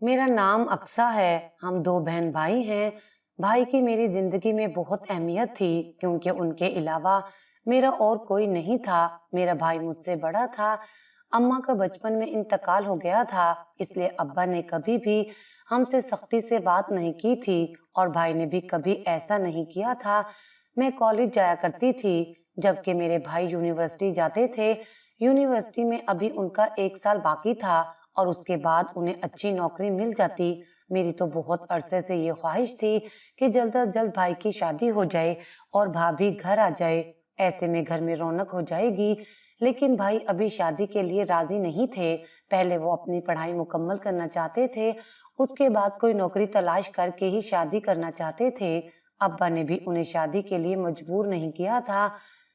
मेरा नाम अक्सा है। हम दो बहन भाई हैं। भाई की मेरी जिंदगी में बहुत अहमियत थी क्योंकि उनके अलावा मेरा और कोई नहीं था। मेरा भाई मुझसे बड़ा था। अम्मा का बचपन में इंतकाल हो गया था, इसलिए अब्बा ने कभी भी हमसे सख्ती से बात नहीं की थी और भाई ने भी कभी ऐसा नहीं किया था। मैं कॉलेज जाया करती थी जबकि मेरे भाई यूनिवर्सिटी जाते थे। यूनिवर्सिटी में अभी उनका एक साल बाकी था और उसके बाद उन्हें अच्छी नौकरी मिल जाती। मेरी तो बहुत अरसे से ये ख्वाहिश थी कि जल्द अज जल्द भाई की शादी हो जाए और भाभी घर आ जाए। ऐसे में घर में रौनक हो जाएगी। लेकिन भाई अभी शादी के लिए राजी नहीं थे। पहले वो अपनी पढ़ाई मुकम्मल करना चाहते थे, उसके बाद कोई नौकरी तलाश करके ही शादी करना चाहते थे। अब्बा ने भी उन्हें शादी के लिए मजबूर नहीं किया था।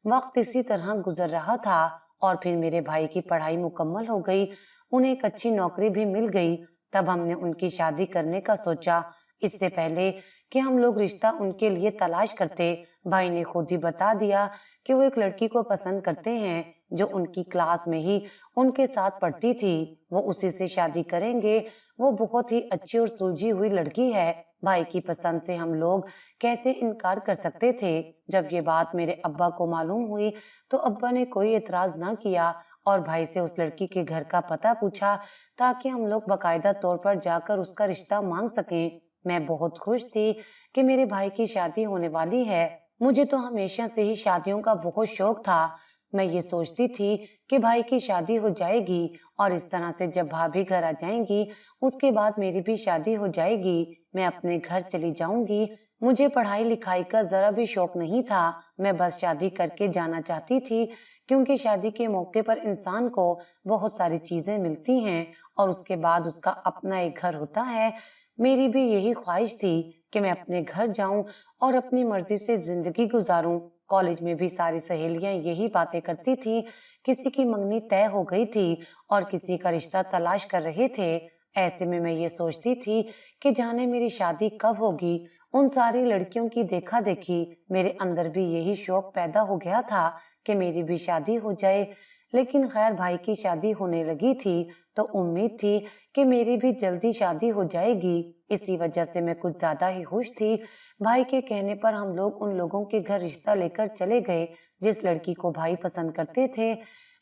वक्त इसी तरह गुजर रहा था और फिर मेरे भाई की पढ़ाई मुकम्मल हो गई, उन्हें एक अच्छी नौकरी भी मिल गई। तब हमने उनकी शादी करने का सोचा। इससे पहले कि हम लोग रिश्ता उनके लिए तलाश करते, भाई ने खुद ही बता दिया कि वो एक लड़की को पसंद करते हैं जो उनकी क्लास में ही उनके साथ पढ़ती थी। वो उसी से शादी करेंगे। वो बहुत ही अच्छी और सुलझी हुई लड़की है। भाई की पसंद से हम लोग कैसे इनकार कर सकते थे। जब ये बात मेरे अब्बा को मालूम हुई तो अब्बा ने कोई एतराज ना किया और भाई से उस लड़की के घर का पता पूछा ताकि हम लोग बाकायदा तौर पर जाकर उसका रिश्ता मांग सकें। मैं बहुत खुश थी कि मेरे भाई की शादी होने वाली है। मुझे तो हमेशा से ही शादियों का बहुत शौक था। मैं ये सोचती थी कि भाई की शादी हो जाएगी और इस तरह से जब भाभी घर आ जाएंगी उसके बाद मेरी भी शादी हो जाएगी। मैं अपने घर चली जाऊंगी। मुझे पढ़ाई लिखाई का जरा भी शौक नहीं था। मैं बस शादी करके जाना चाहती थी क्योंकि शादी के मौके पर इंसान को बहुत सारी चीजें मिलती हैं और उसके बाद उसका अपना एक घर होता है। मेरी भी यही ख्वाहिश थी कि मैं अपने घर जाऊं और अपनी मर्जी से जिंदगी गुजारूं। कॉलेज में भी सारी सहेलियां यही बातें करती थी। किसी की मंगनी तय हो गई थी और किसी का रिश्ता तलाश कर रहे थे। ऐसे में मैं ये सोचती थी कि जाने मेरी शादी कब होगी। उन सारी लड़कियों की देखा देखी मेरे अंदर भी यही शौक पैदा हो गया था कि मेरी भी शादी हो जाए। लेकिन खैर भाई की शादी होने लगी थी तो उम्मीद थी कि मेरी भी जल्दी शादी हो जाएगी। इसी वजह से मैं कुछ ज्यादा ही खुश थी। भाई के कहने पर हम लोग उन लोगों के घर रिश्ता लेकर चले गए जिस लड़की को भाई पसंद करते थे।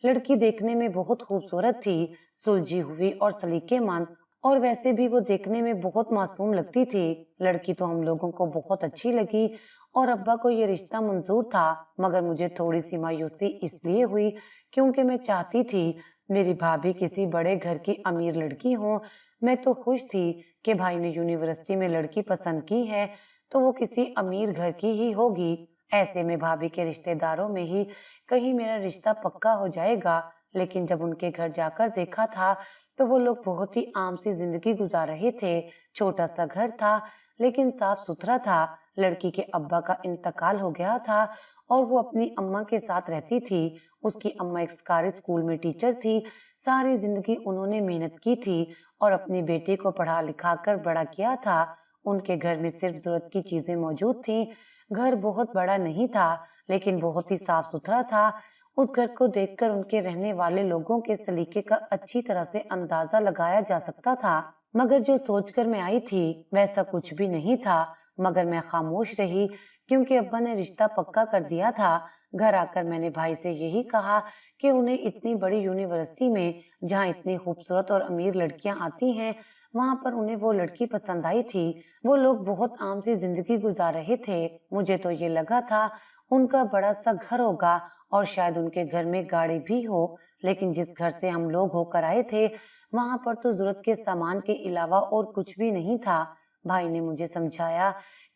लड़की देखने में बहुत खूबसूरत थी, सुलझी हुई और सलीकेमंद, और वैसे भी वो देखने में बहुत मासूम लगती थी। लड़की तो हम लोगों को बहुत अच्छी लगी और अब्बा को ये रिश्ता मंजूर था, मगर मुझे थोड़ी सी मायूसी इसलिए हुई क्योंकि मैं चाहती थी मेरी भाभी किसी बड़े घर की अमीर लड़की हो। मैं तो खुश थी कि भाई ने यूनिवर्सिटी में लड़की पसंद की है तो वो किसी अमीर घर की ही होगी। ऐसे में भाभी के रिश्तेदारों में ही कहीं मेरा रिश्ता पक्का हो जाएगा। लेकिन जब उनके घर जाकर देखा था तो वो लोग बहुत ही आम सी जिंदगी गुजार रहे थे। छोटा सा घर था लेकिन साफ सुथरा था। लड़की के अब्बा का इंतकाल हो गया था और वो अपनी अम्मा के साथ रहती थी। उसकी अम्मा एक सरकारी स्कूल में टीचर थी। सारी जिंदगी उन्होंने मेहनत की थी और अपनी बेटे को पढ़ा लिखा कर बड़ा किया था। उनके घर में सिर्फ जरूरत की चीजें मौजूद थी। घर बहुत बड़ा नहीं था लेकिन बहुत ही साफ सुथरा था। उस घर को देखकर उनके रहने वाले लोगों के सलीके का अच्छी तरह से अंदाजा लगाया जा सकता था। मगर जो सोचकर मैं आई थी वैसा कुछ भी नहीं था। मगर मैं खामोश रही क्योंकि अब्बा ने रिश्ता पक्का कर दिया था। घर आकर मैंने भाई से यही कहा कि उन्हें इतनी बड़ी यूनिवर्सिटी में जहाँ इतनी खूबसूरत और अमीर लड़कियां आती हैं, वहां पर उन्हें वो लड़की पसंद आई थी। वो लोग बहुत आम सी जिंदगी गुजार रहे थे। मुझे तो ये लगा था उनका बड़ा सा घर होगा और शायद उनके घर में गाड़ी भी हो। लेकिन जिस घर से हम लोग होकर आए थे वहां पर तो जरूरत के सामान के अलावा और कुछ भी नहीं था। भाई ने मुझे समझाया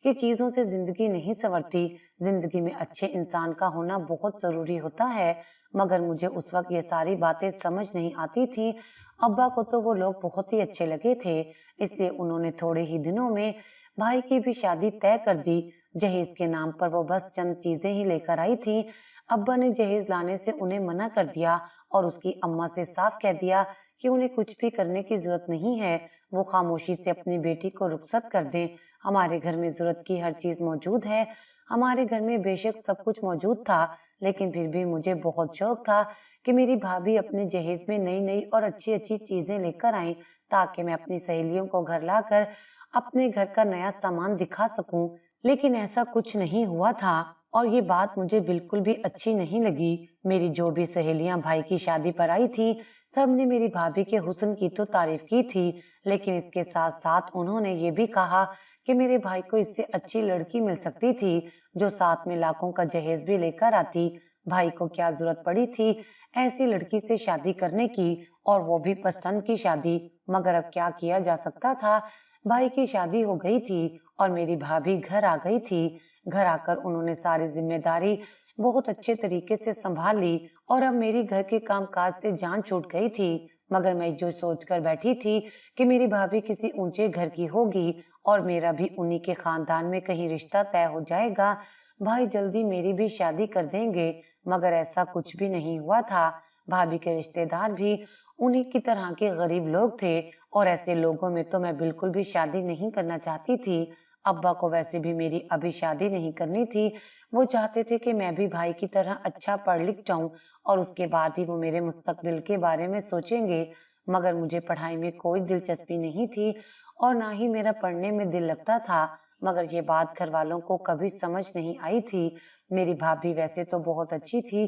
कि चीजों से जिंदगी नहीं संवरती, जिंदगी में अच्छे इंसान का होना बहुत जरूरी होता है। मगर मुझे उस वक्त ये सारी बातें समझ नहीं आती थी। अब्बा को तो वो लोग बहुत ही अच्छे लगे थे, इसलिए उन्होंने थोड़े ही दिनों में भाई की भी शादी तय कर दी। जहेज के नाम पर वो बस चंद चीजें ही लेकर आई थी। अब्बा ने जहेज लाने से उन्हें मना कर दिया और उसकी अम्मा से साफ कह दिया कि उन्हें कुछ भी करने की जरूरत नहीं है। वो खामोशी से अपनी बेटी को रुखसत कर दें। हमारे घर में जरूरत की हर चीज मौजूद है। हमारे घर में बेशक सब कुछ मौजूद था लेकिन फिर भी मुझे बहुत शौक था कि मेरी भाभी अपने जहेज में नई नई और अच्छी अच्छी चीजें लेकर आए ताकि मैं अपनी सहेलियों को घर लाकर अपने घर का नया सामान दिखा सकूं। लेकिन ऐसा कुछ नहीं हुआ था और ये बात मुझे बिल्कुल भी अच्छी नहीं लगी। मेरी जो भी सहेलियां भाई की शादी पर आई थी, सबने मेरी भाभी के हुस्न की तो तारीफ की थी, लेकिन इसके साथ साथ उन्होंने ये भी कहा कि मेरे भाई को इससे अच्छी लड़की मिल सकती थी जो साथ में लाखों का जहेज भी लेकर आती। भाई को क्या जरूरत पड़ी थी ऐसी लड़की से शादी करने की, और वो भी पसंद की शादी। मगर अब क्या किया जा सकता था। भाई की शादी हो गई थी और मेरी भाभी घर आ गई थी। घर आकर उन्होंने सारी जिम्मेदारी बहुत अच्छे तरीके से संभाल ली और अब मेरी घर के कामकाज से जान छूट गई थी। मगर मैं जो सोचकर बैठी थी कि मेरी भाभी किसी ऊंचे घर की होगी और मेरा भी उन्हीं के खानदान में कहीं रिश्ता तय हो जाएगा, भाई जल्दी मेरी भी शादी कर देंगे, मगर ऐसा कुछ भी नहीं हुआ था। भाभी के रिश्तेदार भी उन्हीं की तरह के गरीब लोग थे और ऐसे लोगों में तो मैं बिल्कुल भी शादी नहीं करना चाहती थी। अब्बा को वैसे भी मेरी अभी शादी नहीं करनी थी। वो चाहते थे कि मैं भी भाई की तरह अच्छा पढ़ लिख जाऊं और उसके बाद ही वो मेरे मुस्तकबिल के बारे में सोचेंगे। मगर मुझे पढ़ाई में कोई दिलचस्पी नहीं थी और ना ही मेरा पढ़ने में दिल लगता था। मगर ये बात घर वालों को कभी समझ नहीं आई थी। मेरी भाभी वैसे तो बहुत अच्छी थी,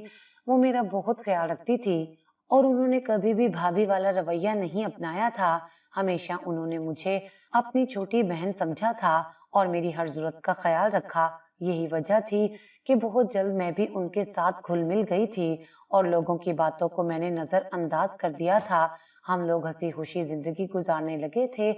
वो मेरा बहुत ख्याल रखती थी और उन्होंने कभी भी भाभी वाला रवैया नहीं अपनाया था। हमेशा उन्होंने मुझे अपनी छोटी बहन समझा था और मेरी हर जरूरत का ख्याल रखा। यही वजह थी कि बहुत जल्द मैं भी उनके साथ घुल मिल गई थी और लोगों की बातों को मैंने नजरअंदाज कर दिया था। हम लोग हंसी खुशी जिंदगी गुजारने लगे थे।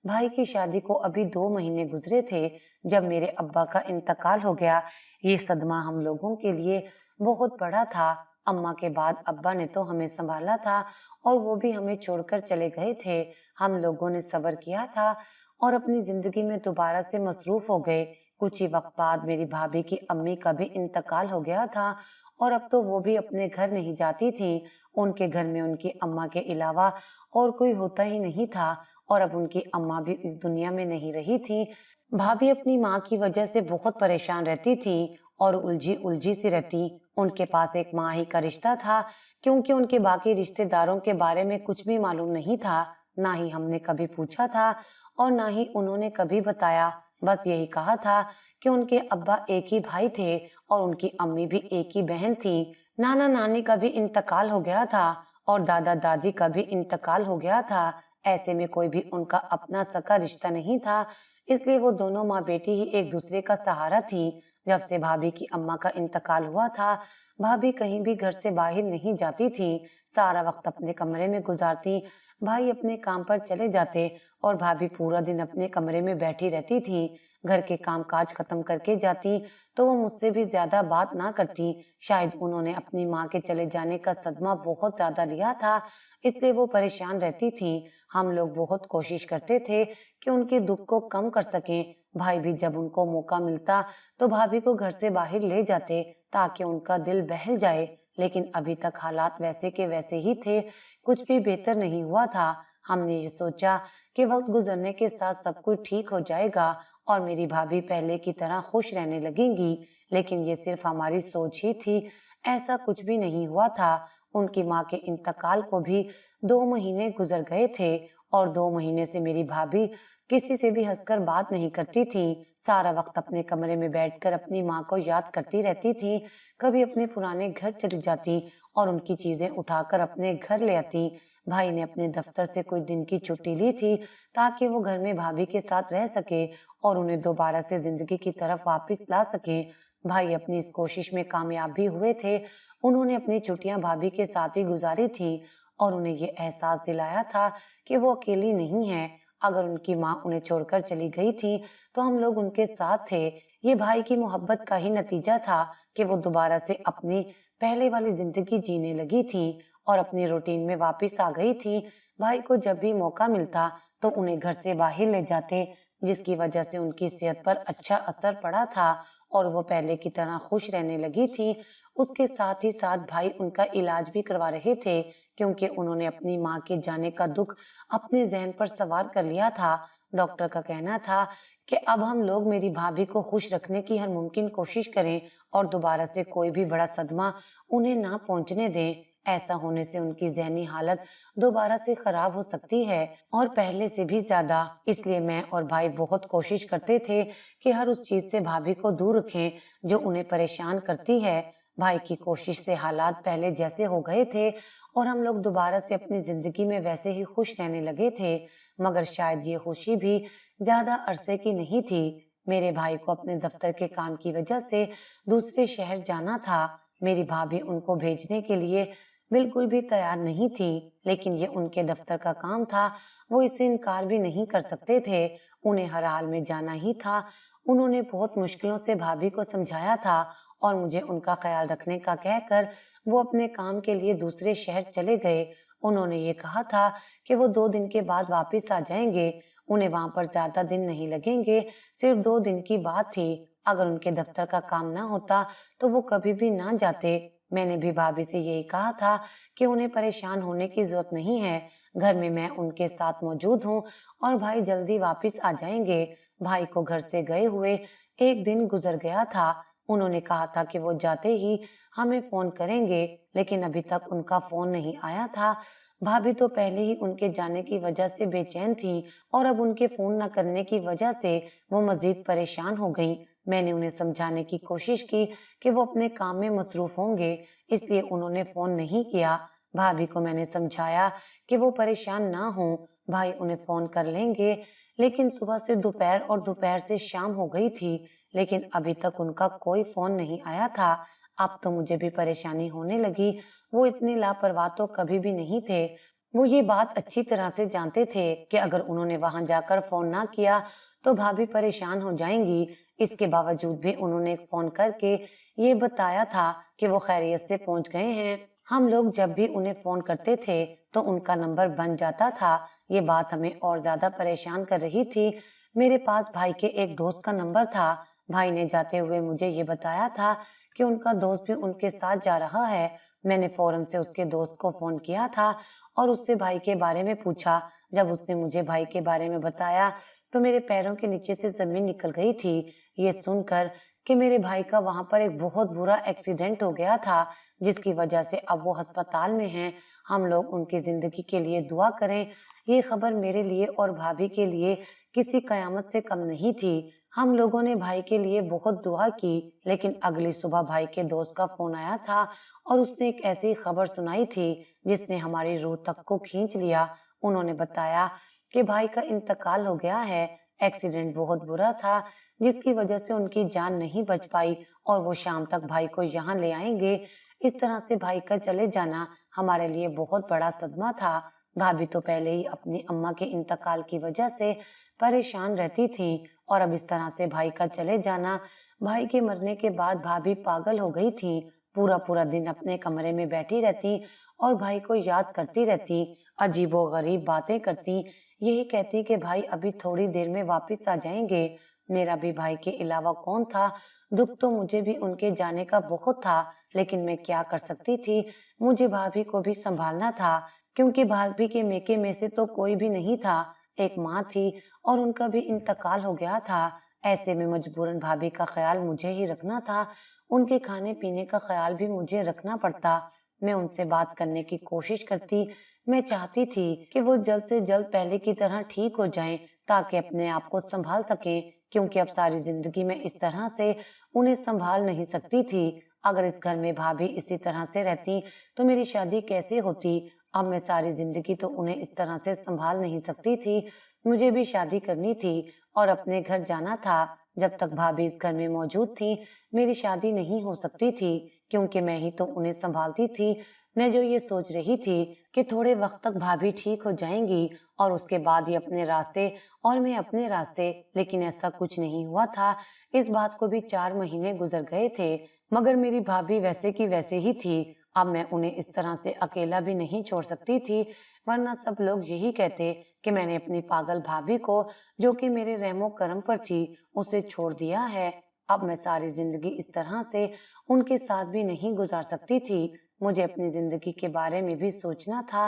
भाई की शादी को अभी 2 महीने गुजरे थे जब मेरे अब्बा का इंतकाल हो गया। ये सदमा हम लोगों के लिए बहुत बड़ा था। अम्मा के बाद अब्बा ने तो हमें संभाला था और वो भी हमें छोड़कर चले गए थे। हम लोगों ने सब्र किया था और अपनी जिंदगी में दोबारा से मसरूफ हो गए। कुछ ही वक्त बाद मेरी भाभी की अम्मी का भी इंतकाल हो गया था और अब तो वो भी अपने घर नहीं जाती थी। उनके घर में उनकी अम्मा के अलावा और कोई होता ही नहीं था और अब उनकी अम्मा भी इस दुनिया में नहीं रही थी। भाभी अपनी माँ की वजह से बहुत परेशान रहती थी और उलझी उलझी सी रहती। उनके पास एक माँ ही का रिश्ता था, क्योंकि उनके बाकी रिश्तेदारों के बारे में कुछ भी मालूम नहीं था। ना ही हमने कभी पूछा था और ना ही उन्होंने कभी बताया। बस यही कहा था कि उनके अब्बा एक ही भाई थे और उनकी अम्मी भी एक ही बहन थी। नाना नानी का भी इंतकाल हो गया था और दादा दादी का भी इंतकाल हो गया था। ऐसे में कोई भी उनका अपना सका रिश्ता नहीं था, इसलिए वो दोनों माँ बेटी ही एक दूसरे का सहारा थी। जब से भाभी की अम्मा का इंतकाल हुआ था, भाभी कहीं भी घर से बाहर नहीं जाती थी, सारा वक्त अपने कमरे में गुजारती। भाई अपने काम पर चले जाते और भाभी पूरा दिन अपने कमरे में बैठी रहती थी। घर के काम काज खत्म करके जाती तो वो मुझसे भी ज्यादा बात ना करती। शायद उन्होंने अपनी माँ के चले जाने का सदमा बहुत ज्यादा लिया था, इसलिए वो परेशान रहती थी। हम लोग बहुत कोशिश करते थे कि उनके दुख को कम कर सकें। भाई भी जब उनको मौका मिलता तो भाभी को घर से बाहर ले जाते ताकि उनका दिल बहल जाए, लेकिन अभी तक हालात वैसे के वैसे ही थे, कुछ भी बेहतर नहीं हुआ था। हमने ये सोचा कि वक्त गुजरने के साथ सब कुछ ठीक हो जाएगा और मेरी भाभी पहले की तरह खुश रहने लगेंगी, लेकिन ये सिर्फ हमारी सोच ही थी, ऐसा कुछ भी नहीं हुआ था। उनकी माँ के इंतकाल को भी 2 महीने गुजर गए थे और 2 महीने से मेरी भाभी किसी से भी हंसकर बात नहीं करती थी। सारा वक्त अपने कमरे में बैठकर अपनी माँ को याद करती रहती थी। कभी अपने पुराने घर चली जाती और उनकी चीजें उठाकर अपने घर ले आती। भाई ने अपने दफ्तर से कुछ दिन की छुट्टी ली थी ताकि वो घर में भाभी के साथ रह सके और उन्हें दोबारा से जिंदगी की तरफ वापस ला सके। भाई अपनी इस कोशिश में कामयाब भी हुए थे। उन्होंने अपनी छुट्टियां भाभी के साथ ही गुजारी थी और उन्हें ये एहसास दिलाया था कि वो अकेली नहीं है। अगर उनकी माँ उन्हें छोड़कर चली गई थी तो हम लोग उनके साथ थे। ये भाई की मोहब्बत का ही नतीजा था कि वो दोबारा से अपनी पहले वाली जिंदगी जीने लगी थी और अपनी रूटीन में वापस आ गई थी। भाई को जब भी मौका मिलता तो उन्हें घर से बाहर ले जाते, जिसकी वजह से उनकी सेहत पर अच्छा असर पड़ा था और वो पहले की तरह खुश रहने लगी थी। उसके साथ ही साथ भाई उनका इलाज भी करवा रहे थे, क्योंकि उन्होंने अपनी माँ के जाने का दुख अपने जहन पर सवार कर लिया था। डॉक्टर का कहना था कि अब हम लोग मेरी भाभी को खुश रखने की हर मुमकिन कोशिश करें और दोबारा से कोई भी बड़ा सदमा उन्हें ना पहुंचने दें। ऐसा होने से उनकी ज़हनी हालत दोबारा से खराब हो सकती है और पहले से भी ज्यादा। इसलिए मैं और भाई बहुत कोशिश करते थे कि हर उस चीज से भाभी को दूर रखें जो उन्हें परेशान करती है। भाई की कोशिश से हालात पहले जैसे हो गए थे और हम लोग दोबारा से अपनी जिंदगी में वैसे ही खुश रहने लगे थे। मगर शायद ये खुशी भी ज्यादा अरसे की नहीं थी। मेरे भाई को अपने दफ्तर के काम की वजह से दूसरे शहर जाना था। मेरी भाभी उनको भेजने के लिए बिल्कुल भी तैयार नहीं थी, लेकिन ये उनके दफ्तर का काम था, वो इससे इनकार भी नहीं कर सकते थे। उन्हें हर हाल में जाना ही था। उन्होंने बहुत मुश्किलों से भाभी को समझाया था और मुझे उनका ख्याल रखने का कहकर वो अपने काम के लिए दूसरे शहर चले गए। उन्होंने ये कहा था कि वो 2 दिन के बाद वापस आ जाएंगे। उन्हें वहां पर ज्यादा दिन नहीं लगेंगे, सिर्फ 2 दिन की बात थी। अगर उनके दफ्तर का काम ना होता तो वो कभी भी ना जाते। मैंने भी भाभी से यही कहा था कि उन्हें परेशान होने की जरूरत नहीं है। घर में मैं उनके साथ मौजूद हूँ और भाई जल्दी वापस आ जाएंगे। भाई को घर से गए हुए 1 दिन गुजर गया था। उन्होंने कहा था कि वो जाते ही हमें फोन करेंगे, लेकिन अभी तक उनका फोन नहीं आया था। भाभी तो पहले ही उनके जाने की वजह से बेचैन थी और अब उनके फोन न करने की वजह से वो मजीद परेशान हो गईं। मैंने उन्हें समझाने की कोशिश की कि वो अपने काम में मसरूफ होंगे, इसलिए उन्होंने फोन नहीं किया। भाभी को मैंने समझाया कि वो परेशान ना हो, भाई उन्हें फोन कर लेंगे। लेकिन सुबह से दोपहर और दोपहर से शाम हो गई थी, लेकिन अभी तक उनका कोई फोन नहीं आया था। अब तो मुझे भी परेशानी होने लगी। वो इतने लापरवाह तो कभी भी नहीं थे। वो ये बात अच्छी तरह से जानते थे कि अगर उन्होंने वहां जाकर फोन ना किया तो भाभी परेशान हो जाएंगी। इसके बावजूद भी उन्होंने एक फोन करके ये बताया था कि वो खैरियत से पहुंच गए हैं। हम लोग जब भी उन्हें फोन करते थे तो उनका नंबर बन जाता था। ये बात हमें और ज्यादा परेशान कर रही थी। मेरे पास भाई के एक दोस्त का नंबर था। भाई ने जाते हुए मुझे ये बताया था कि उनका दोस्त भी उनके साथ जा रहा है। मैंने फौरन से उसके दोस्त को फोन किया था और उससे भाई के बारे में पूछा। जब उसने मुझे भाई के बारे में बताया तो मेरे पैरों के नीचे से जमीन निकल गई थी, ये सुनकर कि मेरे भाई का वहां पर एक बहुत बुरा एक्सीडेंट हो गया था, जिसकी वजह से अब वो अस्पताल में हैं। हम लोग उनकी जिंदगी के लिए दुआ करें। ये खबर मेरे लिए और भाभी के लिए किसी कयामत से कम नहीं थी। हम लोगों ने भाई के लिए बहुत दुआ की, लेकिन अगली सुबह भाई के दोस्त का फोन आया था और उसने एक ऐसी खबर सुनाई थी जिसने हमारी रूह तक को खींच लिया। उन्होंने बताया कि भाई का इंतकाल हो गया है। एक्सीडेंट बहुत बुरा था, जिसकी वजह से उनकी जान नहीं बच पाई और वो शाम तक भाई को यहाँ ले आएंगे। इस तरह से भाई का चले जाना हमारे लिए बहुत बड़ा सदमा था। भाभी तो पहले ही अपनी अम्मा के इंतकाल की वजह से परेशान रहती थी और अब इस तरह से भाई का चले जाना। भाई के मरने के बाद भाभी पागल हो गई थी। पूरा पूरा दिन अपने कमरे में बैठी रहती और भाई को याद करती रहती, अजीबो गरीब बातें करती, यही कहती कि भाई अभी थोड़ी देर में वापस आ जाएंगे। मेरा भी भाई के अलावा कौन था? दुख तो मुझे भी उनके जाने का बहुत था, लेकिन मैं क्या कर सकती थी? मुझे भाभी को भी संभालना था, क्योंकि भाभी के मेके में से तो कोई भी नहीं था। एक माँ थी और उनका भी इंतकाल हो गया था। ऐसे में मजबूरन भाभी का ख्याल मुझे ही रखना था। उनके खाने पीने का ख्याल भी मुझे रखना पड़ता। मैं उनसे बात करने की कोशिश करती। मैं चाहती थी कि वो जल्द से जल्द पहले की तरह ठीक हो जाएं, ताकि अपने आप को संभाल सकें, क्योंकि अब सारी जिंदगी में इस तरह से उन्हें संभाल नहीं सकती थी। अगर इस घर में भाभी इसी तरह से रहती तो मेरी शादी कैसे होती? अब मैं सारी जिंदगी तो उन्हें इस तरह से संभाल नहीं सकती थी। मुझे भी शादी करनी थी और अपने घर जाना था। जब तक भाभी इस घर में मौजूद थी मेरी शादी नहीं हो सकती थी, क्योंकि मैं ही तो उन्हें संभालती थी। मैं जो ये सोच रही थी कि थोड़े वक्त तक भाभी ठीक हो जाएंगी और उसके बाद ये अपने रास्ते और मैं अपने रास्ते, लेकिन ऐसा कुछ नहीं हुआ था। इस बात को भी 4 महीने गुजर गए थे, मगर मेरी भाभी वैसे की वैसे ही थी। अब मैं उन्हें इस तरह से अकेला भी नहीं छोड़ सकती थी, वरना सब लोग यही कहते कि मैंने अपनी पागल भाभी को, जो कि मेरे रहमो करम पर थी, उसे छोड़ दिया है। अब मैं सारी जिंदगी इस तरह से उनके साथ भी नहीं गुजार सकती थी। मुझे अपनी जिंदगी के बारे में भी सोचना था।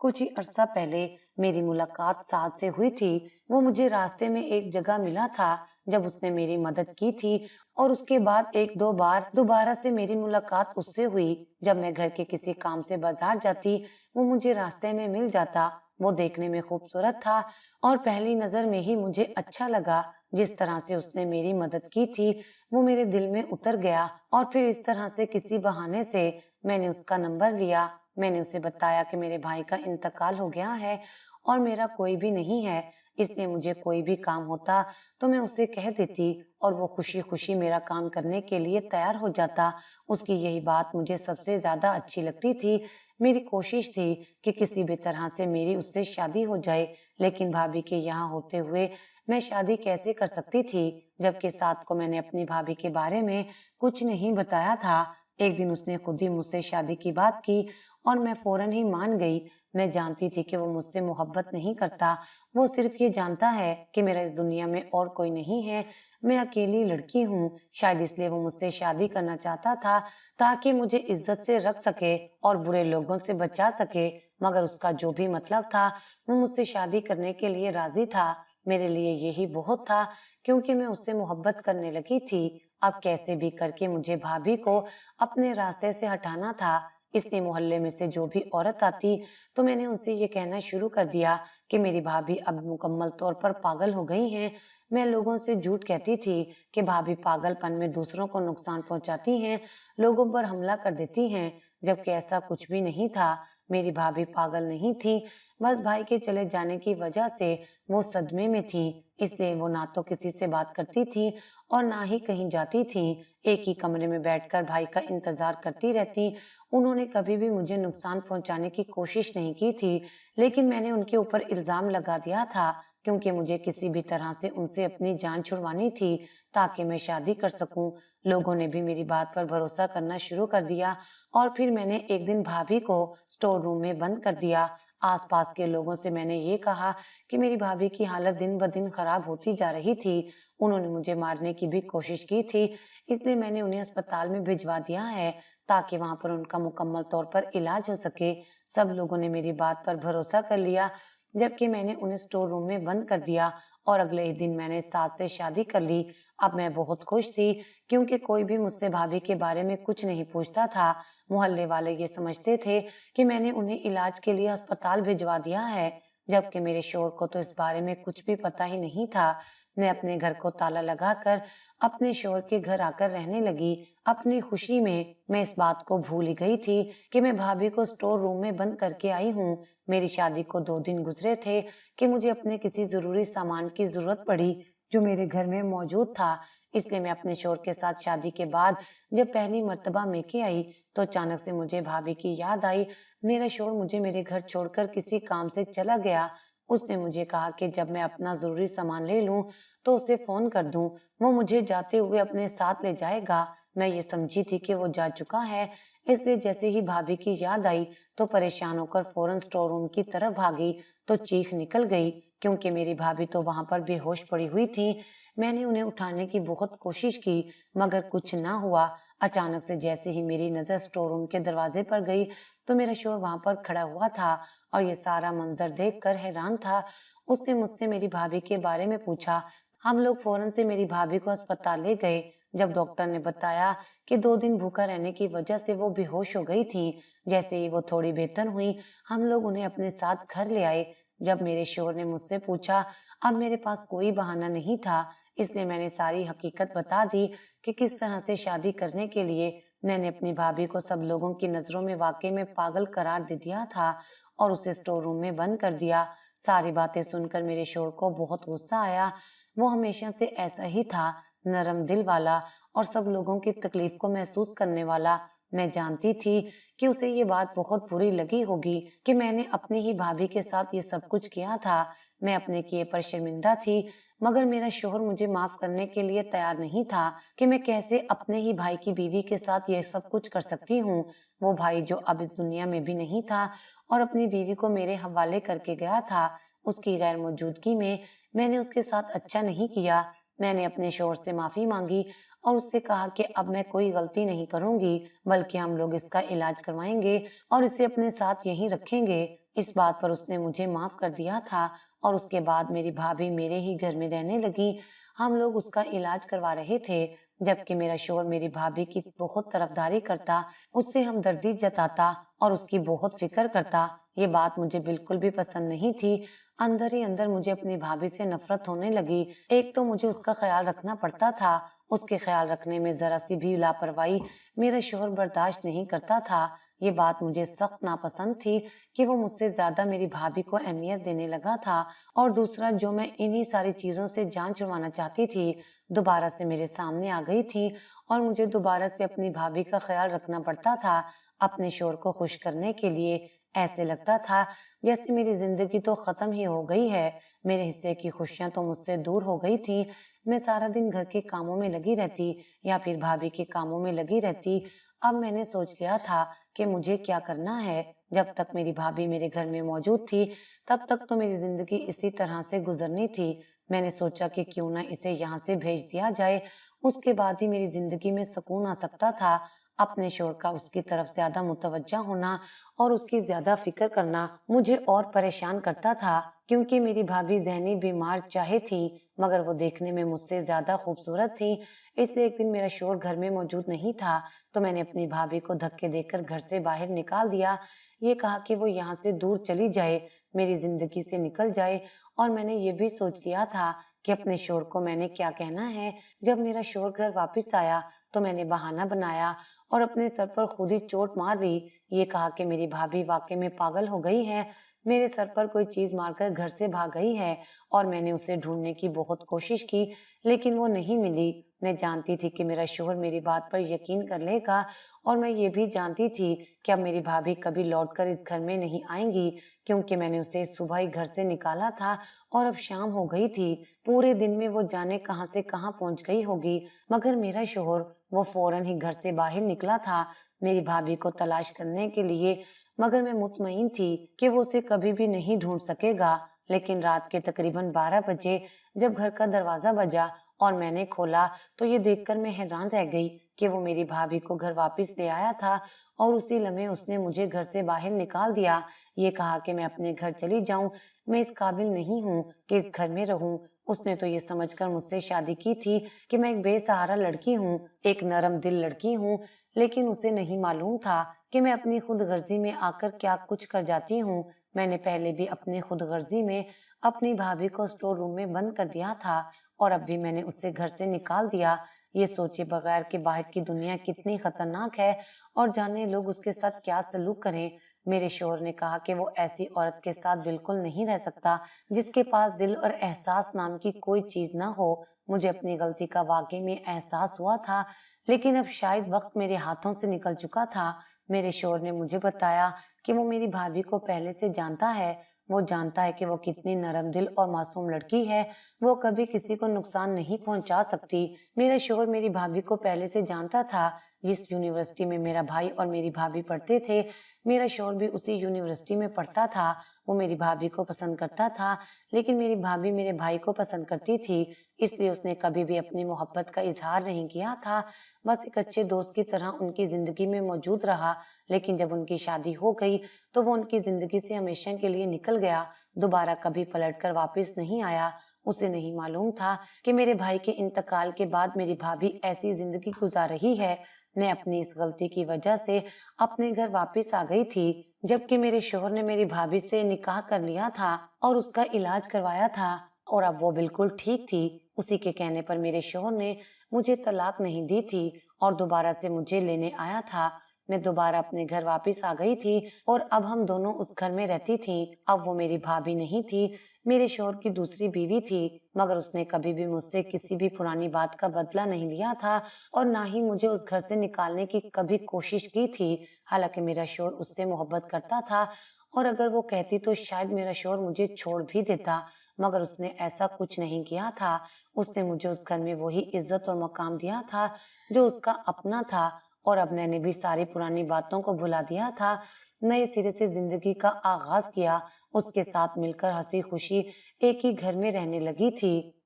कुछ ही अरसा पहले मेरी मुलाकात साद से हुई थी। वो मुझे रास्ते में एक जगह मिला था जब उसने मेरी मदद की थी, और उसके बाद एक दो बार दोबारा से मेरी मुलाकात उससे हुई। जब मैं घर के किसी काम से बाजार जाती, वो मुझे रास्ते में मिल जाता। वो देखने में खूबसूरत था और पहली नजर में ही मुझे अच्छा लगा। जिस तरह से उसने मेरी मदद की थी, वो मेरे दिल में उतर गया। और फिर इस तरह से किसी बहाने से मैंने उसका नंबर लिया। मैंने उसे बताया कि मेरे भाई का इंतकाल हो गया है और मेरा कोई भी नहीं है, इसलिए मुझे कोई भी काम होता तो मैं उसे कह देती और वो खुशी खुशी मेरा काम करने के लिए तैयार हो जाता। उसकी यही बात मुझे सबसे ज्यादा अच्छी लगती थी। मेरी कोशिश थी कि किसी भी तरह से मेरी उससे शादी हो जाए, लेकिन भाभी के यहाँ होते हुए मैं शादी कैसे कर सकती थी, जबकि साथ को मैंने अपनी भाभी के बारे में कुछ नहीं बताया था। एक दिन उसने खुद ही मुझसे शादी की बात की और मैं फौरन ही मान गई। मैं जानती थी कि वो मुझसे मोहब्बत नहीं करता, वो सिर्फ ये जानता है कि मेरा इस दुनिया में और कोई नहीं है। मैं अकेली लड़की हूँ, शायद इसलिए वो मुझसे शादी करना चाहता था ताकि मुझे इज्जत से रख सके और बुरे लोगों से बचा सके। मगर उसका जो भी मतलब था, वो मुझसे शादी करने के लिए राजी था। मेरे लिए यही बहुत था, क्योंकि मैं उससे मोहब्बत करने लगी थी। अब कैसे भी करके मुझे भाभी को अपने रास्ते से हटाना था। इसलिए मोहल्ले में से जो भी औरत आती, तो मैंने उनसे ये कहना शुरू कर दिया कि मेरी भाभी अब मुकम्मल तौर पर पागल हो गई हैं। मैं लोगों से झूठ कहती थी कि भाभी पागलपन में दूसरों को नुकसान पहुंचाती हैं, लोगों पर हमला कर देती हैं, जबकि ऐसा कुछ भी नहीं था। मेरी भाभी पागल नहीं थी, बस भाई के चले जाने की वजह से वो सदमे में थी। इसलिए वो ना तो किसी से बात करती थी और ना ही कहीं जाती थी। एक ही कमरे में बैठकर भाई का इंतजार करती रहती। उन्होंने कभी भी मुझे नुकसान पहुंचाने की कोशिश नहीं की थी, लेकिन मैंने उनके ऊपर इल्जाम लगा दिया था, क्योंकि मुझे किसी भी तरह से उनसे अपनी जान छुड़वानी थी ताकि मैं शादी कर सकूं। लोगों ने भी मेरी बात पर भरोसा करना शुरू कर दिया और फिर मैंने एक दिन भाभी को स्टोर रूम में बंद कर दिया। आसपास के लोगों से मैंने ये कहा कि मेरी भाभी की हालत दिन ब दिन खराब होती जा रही थी। उन्होंने मुझे मारने की भी कोशिश की थी, इसलिए मैंने उन्हें अस्पताल में भिजवा दिया है ताकि वहां पर उनका मुकम्मल तौर पर इलाज हो सके। सब लोगों ने मेरी बात पर भरोसा कर लिया, जबकि मैंने उन्हें स्टोर रूम में बंद कर दिया और अगले ही दिन मैंने सास से शादी कर ली। अब मैं बहुत खुश थी, क्योंकि कोई भी मुझसे भाभी के बारे में कुछ नहीं पूछता था। मोहल्ले वाले ये समझते थे कि मैंने उन्हें इलाज के लिए अस्पताल भिजवा दिया है, जबकि मेरे शौहर को तो इस बारे में कुछ भी पता ही नहीं था। मैं अपने घर को ताला लगाकर अपने शौहर के घर आकर रहने लगी। अपनी खुशी में मैं इस बात को भूल ही गई थी कि मैं भाभी को स्टोर रूम में बंद करके आई हूँ। मेरी शादी को 2 दिन गुजरे थे कि मुझे अपने किसी जरूरी सामान की जरूरत पड़ी जो मेरे घर में मौजूद था। इसलिए मैं अपने शौहर के साथ शादी के बाद जब पहली मर्तबा मेके आई, तो अचानक से मुझे भाभी की याद आई। मेरा शौहर मुझे मेरे घर छोड़कर किसी काम से चला गया। उसने मुझे कहा कि जब मैं अपना जरूरी सामान ले लूं तो उसे फोन कर दूं, वो मुझे जाते हुए अपने साथ ले जाएगा। मैं ये समझी थी कि वो जा चुका है, इसलिए जैसे ही भाभी की याद आई तो परेशान होकर फौरन स्टोर रूम की तरफ भागी तो चीख निकल गई, क्योंकि मेरी भाभी तो वहां पर बेहोश पड़ी हुई थी। मैंने उन्हें उठाने की बहुत कोशिश की, मगर कुछ ना हुआ। अचानक से जैसे ही मेरी नजर स्टोर रूम के दरवाजे पर गई, तो मेरा शौहर वहां पर खड़ा हुआ था और ये सारा मंजर देखकर हैरान था। उसने मुझसे मेरी भाभी के बारे में पूछा। हम लोग फौरन से मेरी भाभी को अस्पताल ले गए। जब डॉक्टर ने बताया कि 2 दिन भूखा रहने की वजह से वो बेहोश हो गई थी, जैसे ही वो थोड़ी बेहतर हुई, हम लोग उन्हें अपने साथ घर ले आए। जब मेरे शौहर ने मुझसे पूछा, अब मेरे पास कोई बहाना नहीं था, इसलिए मैंने सारी हकीकत बता दी कि किस तरह से शादी करने के लिए मैंने अपनी भाभी को सब लोगों की नजरों में वाकई में पागल करार दे दिया था और उसे स्टोर रूम में बंद कर दिया। सारी बातें सुनकर मेरे शौहर को बहुत गुस्सा आया। वो हमेशा से ऐसा ही था, नरम दिल वाला और सब लोगों की तकलीफ को महसूस करने वाला। मैं जानती थी कि उसे ये बात बहुत बुरी लगी होगी कि मैंने अपनी ही भाभी के साथ ये सब कुछ किया था। मैं अपने किए पर शर्मिंदा थी, मगर मेरा शौहर मुझे माफ करने के लिए तैयार नहीं था कि मैं कैसे अपने ही भाई की बीवी के साथ ये सब कुछ कर सकती हूँ। वो भाई जो अब इस दुनिया में भी नहीं था और अपनी बीवी को मेरे हवाले करके गया था, उसकी गैर मौजूदगी में मैंने उसके साथ अच्छा नहीं किया। मैंने अपने शौहर से माफी मांगी और उससे कहा कि अब मैं कोई गलती नहीं करूंगी, बल्कि हम लोग इसका इलाज करवाएंगे और इसे अपने साथ यहीं रखेंगे। इस बात पर उसने मुझे माफ कर दिया था और उसके बाद मेरी भाभी मेरे ही घर में रहने लगी। हम लोग उसका इलाज करवा रहे थे, जबकि मेरा शौहर मेरी भाभी की बहुत तरफदारी करता, उससे हमदर्दी जताता और उसकी बहुत फिक्र करता। ये बात मुझे बिल्कुल भी पसंद नहीं थी। अंदर ही अंदर मुझे अपनी भाभी से नफरत होने लगी। एक तो मुझे उसका ख्याल रखना पड़ता था, उसके ख्याल रखने में जरा सी भी लापरवाही मेरा शौहर बर्दाश्त नहीं करता था। ये बात मुझे सख्त नापसंद थी कि वो मुझसे ज्यादा मेरी भाभी को अहमियत देने लगा था। और दूसरा, जो मैं इन्हीं सारी चीजों से जान छुड़वाना चाहती थी, दोबारा से मेरे सामने आ गई थी और मुझे दोबारा से अपनी भाभी का ख्याल रखना पड़ता था अपने शौहर को खुश करने के लिए। ऐसे लगता था जैसे मेरी जिंदगी तो खत्म ही हो गई है, मेरे हिस्से की खुशियां तो मुझसे दूर हो गई थी। मैं सारा दिन घर के कामों में लगी रहती या फिर भाभी के कामों में लगी रहती। अब मैंने सोच लिया था कि मुझे क्या करना है। जब तक मेरी भाभी मेरे घर में मौजूद थी, तब तक तो मेरी जिंदगी इसी तरह से गुजरनी थी। मैंने सोचा कि क्यों ना इसे यहाँ से भेज दिया जाए, उसके बाद ही मेरी जिंदगी में सुकून आ सकता था। अपने शौहर का उसकी तरफ ज्यादा मुतवज्जा होना और उसकी ज्यादा फिक्र करना मुझे और परेशान करता था, क्योंकि मेरी भाभी जहनी बीमार चाहे थी, मगर वो देखने में मुझसे ज्यादा खूबसूरत थी। इसलिए एक दिन मेरा शौहर घर में मौजूद नहीं था, तो मैंने अपनी भाभी को धक्के देकर घर से बाहर निकाल दिया। ये कहा कि वो यहाँ से दूर चली जाए, मेरी जिंदगी से निकल जाए। और मैंने ये भी सोच लिया था कि अपने शौहर को मैंने क्या कहना है। जब मेरा शौहर घर वापस आया तो मैंने बहाना बनाया और अपने सर पर खुद ही चोट मार ली। ये कहा कि मेरी भाभी वाकई में पागल हो गई है, मेरे सर पर कोई चीज मारकर घर से भाग गई है। और मैंने उसे ढूंढने की बहुत कोशिश की, लेकिन वो नहीं मिली। मैं जानती थी कि मेरा शौहर मेरी बात पर यकीन कर लेगा, और मैं ये भी जानती थी कि अब मेरी भाभी कभी लौटकर इस घर में नहीं आएंगी, क्योंकि मैंने उसे सुबह ही घर से निकाला था और अब शाम हो गई थी। पूरे दिन में वो जाने कहां से कहां पहुंच गई होगी, मगर मेरा शौहर वो फौरन ही घर से बाहर निकला था मेरी भाभी को तलाश करने के लिए। मगर मैं मुतमईन थी कि वो उसे कभी भी नहीं ढूंढ सकेगा। लेकिन रात के तकरीबन 12 बजे जब घर का दरवाजा बजा और मैंने खोला, तो ये देखकर मैं हैरान रह गई कि वो मेरी भाभी को घर वापस ले आया था और उसी लम्हे उसने मुझे घर से बाहर निकाल दिया। ये कहा कि मैं अपने घर चली जाऊं, मैं इस काबिल नहीं हूँ कि इस घर में रहूं। उसने तो ये समझकर मुझसे शादी की थी कि मैं एक बेसहारा लड़की हूँ, एक नरम दिल लड़की हूँ। लेकिन उसे नहीं मालूम था कि मैं अपनी खुद गर्जी में आकर क्या कुछ कर जाती हूँ। मैंने पहले भी अपनी खुद गर्जी में अपनी भाभी को स्टोर रूम में बंद कर दिया था, और अब भी मैंने उसे घर से निकाल दिया, ये सोचे बगैर कि बाहर की दुनिया कितनी खतरनाक है और जाने लोग उसके साथ क्या सलूक करें। मेरे शौहर ने कहा कि वो ऐसी औरत के साथ बिल्कुल नहीं रह सकता जिसके पास दिल और एहसास नाम की कोई चीज ना हो। मुझे अपनी गलती का वाकई में एहसास हुआ था, लेकिन अब शायद वक्त मेरे हाथों से निकल चुका था। मेरे शौहर ने मुझे बताया कि वो मेरी भाभी को पहले से जानता है। वो जानता है कि वो कितनी नरम दिल और मासूम लड़की है, वो कभी किसी को नुकसान नहीं पहुंचा सकती। मेरा शौहर मेरी भाभी को पहले से जानता था। जिस यूनिवर्सिटी में मेरा भाई और मेरी भाभी पढ़ते थे, मेरा शौहर भी उसी यूनिवर्सिटी में पढ़ता था। वो मेरी भाभी को पसंद करता था, लेकिन मेरी भाभी मेरे भाई को पसंद करती थी, इसलिए उसने कभी भी अपनी मोहब्बत का इजहार नहीं किया था। बस एक अच्छे दोस्त की तरह उनकी जिंदगी में मौजूद रहा। लेकिन जब उनकी शादी हो गई तो वो उनकी जिंदगी से हमेशा के लिए निकल गया, दोबारा कभी पलटकर वापस नहीं आया। उसे नहीं मालूम था कि मेरे भाई के इंतकाल के बाद मेरी भाभी ऐसी जिंदगी गुजार रही है। मैं अपनी इस गलती की वजह से अपने घर वापस आ गई थी, जबकि मेरे शौहर ने मेरी भाभी से निकाह कर लिया था और उसका इलाज करवाया था, और अब वो बिल्कुल ठीक थी। उसी के कहने पर मेरे शौहर ने मुझे तलाक नहीं दी थी और दोबारा से मुझे लेने आया था। मैं दोबारा अपने घर वापस आ गई थी और अब हम दोनों उस घर में रहती थी। अब वो मेरी भाभी नहीं थी, मेरे शौहर की दूसरी बीवी थी, मगर उसने कभी भी मुझसे किसी भी पुरानी बात का बदला नहीं लिया था और ना ही मुझे उस घर से निकालने की कभी कोशिश की थी। हालांकि मेरा शौहर उससे मोहब्बत करता था, और अगर वो कहती तो शायद मेरा शौहर मुझे छोड़ भी देता, मगर उसने ऐसा कुछ नहीं किया था। उसने मुझे उस घर में वही इज्जत और मकाम दिया था जो उसका अपना था, और अब मैंने भी सारी पुरानी बातों को भुला दिया था, नए सिरे से जिंदगी का आगाज किया। उसके साथ मिलकर हंसी खुशी एक ही घर में रहने लगी थी।